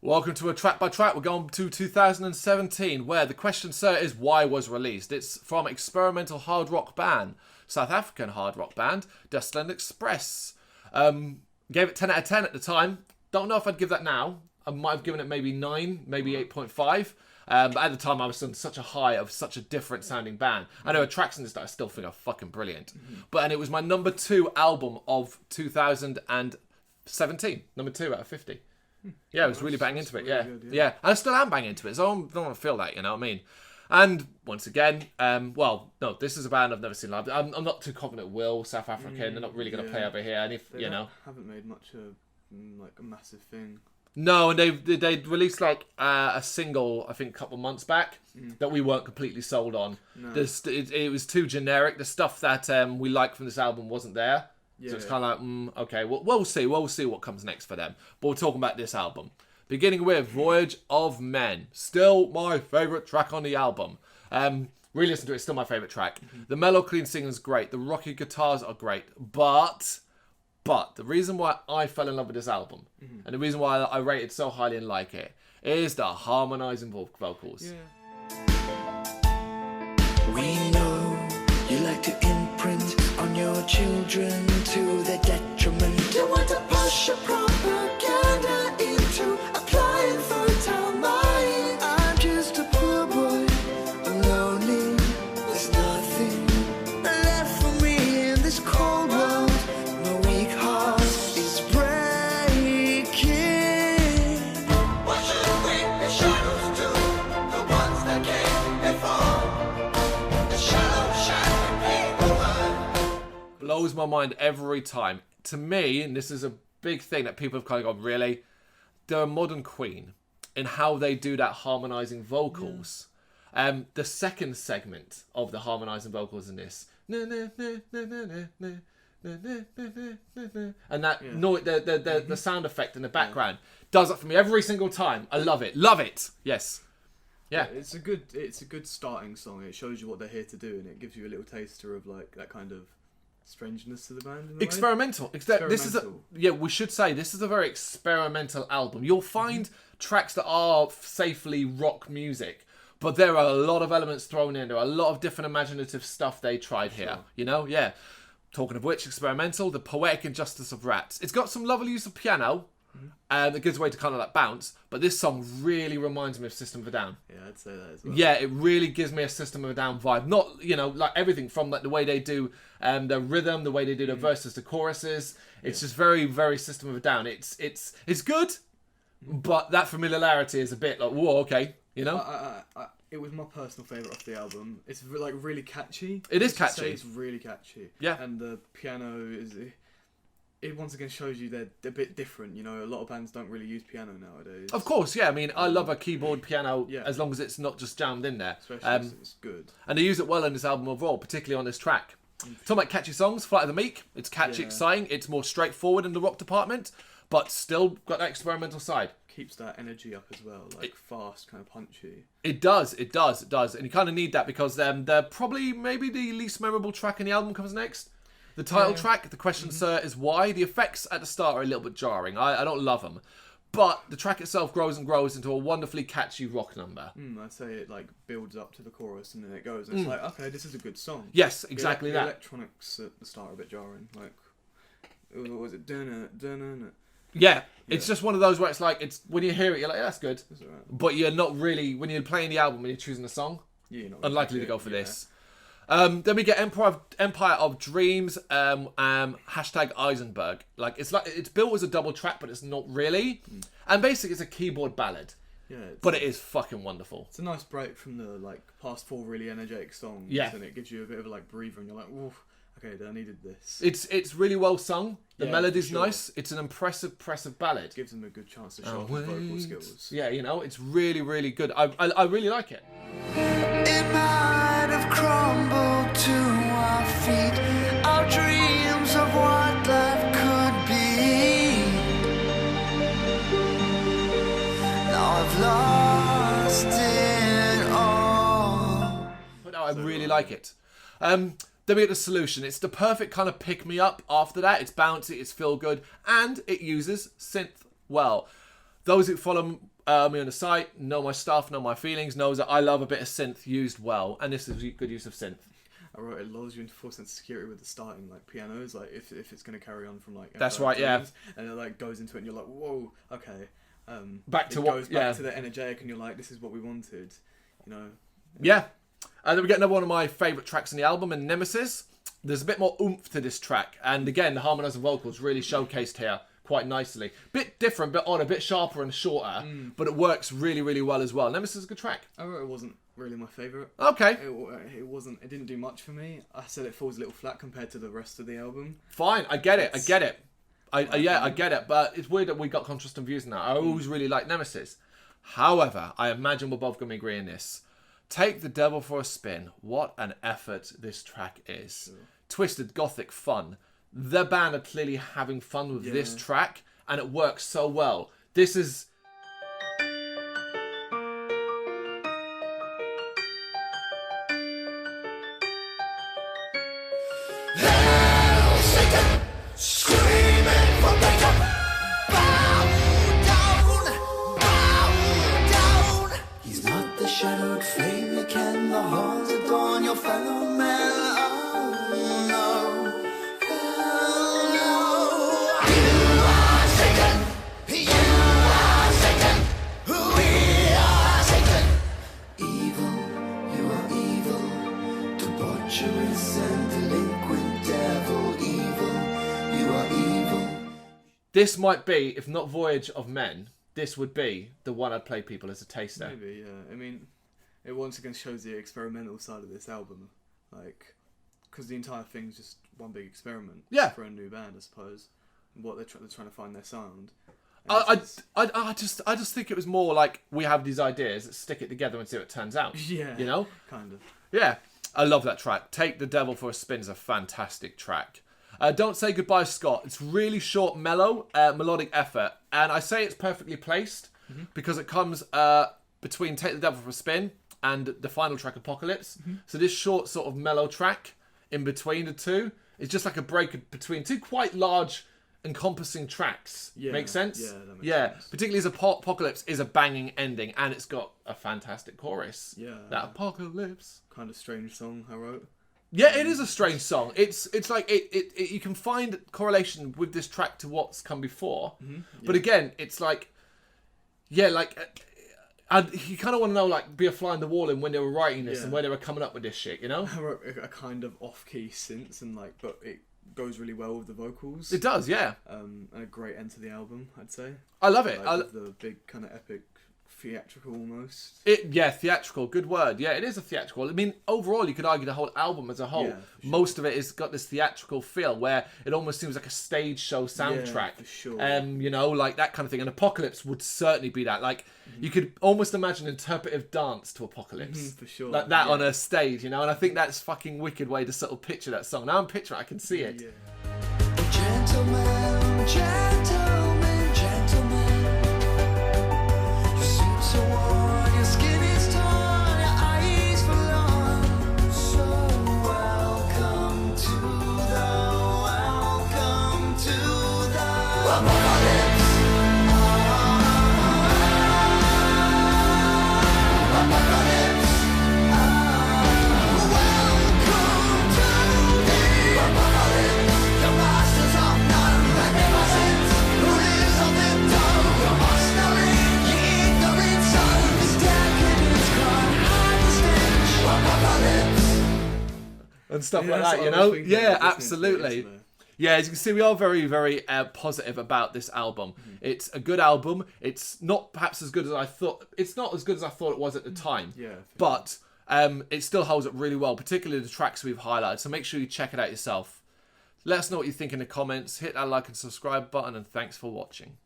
Welcome to a track by track. We're going to 2017, where the question, sir, is why was released. It's from experimental hard rock band, South African hard rock band, Dustland Express. Gave it 10 out of 10 at the time. Don't know if I'd give that now. I might have given it maybe 9, maybe 8.5. But at the time, I was on such a high of such a different sounding band. I know tracks in this that I still think are fucking brilliant. And it was my number 2 album of 2017. Number 2 out of 50. Yeah, I was really banging into it. Yeah, really good, yeah. And I still am banging into it. So I don't want to feel that, you know what I mean? And once again, no, this is a band I've never seen live. I'm not too confident. Will South African? They're not really going to play over here. And if they haven't made much of like a massive thing. No, and they released like a single, I think, a couple of months back that we weren't completely sold on. No. It was too generic. The stuff that we liked from this album wasn't there. Yeah, so it's kind of like, okay, we'll see. We'll see what comes next for them. But we're talking about this album. Beginning with Voyage of Men. Still my favourite track on the album. Re-listen to it, it's still my favourite track. The mellow, clean singing is great. The rocky guitars are great. But the reason why I fell in love with this album, and the reason why I rate it so highly and like it, is the harmonising vocals. Yeah. We know you like to imprint on your children to their detriment. You want to push your propaganda into applying fertile mind. I'm just a poor boy, I'm lonely. There's nothing left for me in this cold world. My weak heart is breaking. What should we the shadows do? The ones that came before. The shallow shining people. Blows my mind every time. To me, and this is a big thing that people have kind of gone, really, they're a modern Queen in how they do that harmonising vocals. Yeah. The second segment of the harmonising vocals in this, and that the sound effect in the background does it for me every single time. I love it. Love it. Yes. Yeah. It's a good starting song. It shows you what they're here to do, and it gives you a little taster of like that kind of strangeness to the band. In experimental. This is we should say this is a very experimental album. You'll find tracks that are safely rock music, but there are a lot of elements thrown in. There are a lot of different imaginative stuff they tried here. You know, yeah. Talking of which, experimental, the poetic injustice of rats. It's got some lovely use of piano. It gives way to kind of like bounce, but this song really reminds me of System of a Down. Yeah, I'd say that as well. Yeah, it really gives me a System of a Down vibe. Not, like everything from like the way they do the rhythm, the way they do the verses, the choruses. It's just very, very System of a Down. It's good, but that familiarity is a bit like, whoa, okay, it was my personal favourite of the album. It's like really catchy. It is catchy. It's really catchy. Yeah. And the piano is... It once again shows you they're a bit different. A lot of bands don't really use piano nowadays. Of course, yeah. I mean, I love a keyboard piano as long as it's not just jammed in there. Especially it's good. And they use it well in this album overall, particularly on this track. Talking about catchy songs, Flight of the Meek. It's catchy, exciting. It's more straightforward in the rock department, but still got that experimental side. Keeps that energy up as well, fast, kind of punchy. It does. And you kind of need that because they're probably maybe the least memorable track in the album comes next. The title track, the question, sir, is why. The effects at the start are a little bit jarring. I don't love them. But the track itself grows and grows into a wonderfully catchy rock number. I'd say it builds up to the chorus and then it goes. And it's like, okay, this is a good song. Yes, exactly that. The electronics at the start are a bit jarring. Like, what was it? Yeah, it's just one of those where it's like, when you hear it, you're like, that's good. That's all right. But you're not really, when you're playing the album and you're choosing a song, you're not unlikely to go for this. Then we get Empire of Dreams, hashtag Eisenberg. It's built as a double track, but it's not really. And basically, it's a keyboard ballad. Yeah, but it is fucking wonderful. It's a nice break from the past 4 really energetic songs. Yeah, and it gives you a bit of a breather, and you're like, oof, okay, I needed this. It's really well sung. The melody's nice. It's an impressive ballad. It gives them a good chance to show off their vocal skills. Yeah, it's really, really good. I really like it. It might have crumbled to our feet, our dreams of what life could be. Now I've lost it all. But no, I really like it. Then we get the solution. It's the perfect kind of pick-me-up after that. It's bouncy, it's feel-good, and it uses synth well. Those who follow me on the site, know my stuff, know my feelings, knows that I love a bit of synth used well, and this is good use of synth. I wrote it lulls you into full sense of security with the starting like pianos, like if it's going to carry on from like that's right, yeah, and it like goes into it and you're like, whoa, okay, back to it what goes back to the energetic and you're like, this is what we wanted, you know. Yeah. And then we get another one of my favourite tracks on the album, and Nemesis. There's a bit more oomph to this track, and again the harmonising vocals really showcased here quite nicely. Bit different, bit odd, a bit sharper and shorter, but it works really, really well as well. Nemesis is a good track. I wrote it wasn't really my favourite. Okay. It wasn't. It didn't do much for me. I said it falls a little flat compared to the rest of the album. Fine, I get it. I get it. I get it. But it's weird that we got contrasting views now. I always really liked Nemesis. However, I imagine we're both going to agree on this. Take the Devil for a Spin. What an effort this track is. Sure. Twisted, gothic, fun. The band are clearly having fun with this track, and it works so well. This is... Shadowed flame, you can the horns adorn your fellow man. Oh no, oh no. You are Satan, you are Satan, we are Satan. Evil, you are evil, debaucherous and delinquent devil. Evil, you are evil. This might be, if not Voyage of Men, this would be the one I'd play people as a taster. Maybe, yeah. I mean, it once again shows the experimental side of this album. Like, because the entire thing's just one big experiment. Yeah. For a new band, I suppose. What they're trying to find their sound. I just think it was more like, we have these ideas, let's stick it together and see what it turns out. Yeah. You know? Kind of. Yeah. I love that track. Take the Devil for a Spin is a fantastic track. Don't Say Goodbye, Scott. It's really short, mellow, melodic effort. And I say it's perfectly placed because it comes between Take the Devil for a Spin and the final track, Apocalypse. So this short sort of mellow track in between the two is just like a break between two quite large encompassing tracks. Yeah. Make sense? Yeah, that makes sense. Particularly as Apocalypse is a banging ending and it's got a fantastic chorus. Yeah. That Apocalypse. Kind of strange song I wrote. Yeah, it is a strange song. It's like it you can find correlation with this track to what's come before, but again, it's like, yeah, like you kind of want to know, like, be a fly on the wall and when they were writing this and where they were coming up with this shit, you know? I wrote a kind of off-key synth and like, but it goes really well with the vocals. It does, yeah. And a great end to the album, I'd say. I love it. Like, with the big kind of epic. Theatrical almost. Theatrical. Good word. Yeah, it is a theatrical. I mean, overall, you could argue the whole album as a whole. Yeah, sure. Most of it has got this theatrical feel where it almost seems like a stage show soundtrack. Yeah, for sure. You know, like that kind of thing. And Apocalypse would certainly be that. Like, you could almost imagine interpretive dance to Apocalypse. For sure. Like that on a stage, you know? And I think that's fucking wicked way to sort of picture that song. Now I'm picturing it, I can see it. Yeah. Gentlemen, gentlemen, gentlemen, your suits are worn, your skin is torn, your eyes forlorn. So welcome to the apocalypse. And stuff Yeah, like that's that, what you I know? was thinking Yeah, listening to it absolutely. yesterday. Yeah, as you can see, we are very, very positive about this album. It's a good album. It's not perhaps as good as I thought. It's not as good as I thought it was at the time. Yeah. But it still holds up really well, particularly the tracks we've highlighted. So make sure you check it out yourself. Let us know what you think in the comments. Hit that like and subscribe button, and thanks for watching.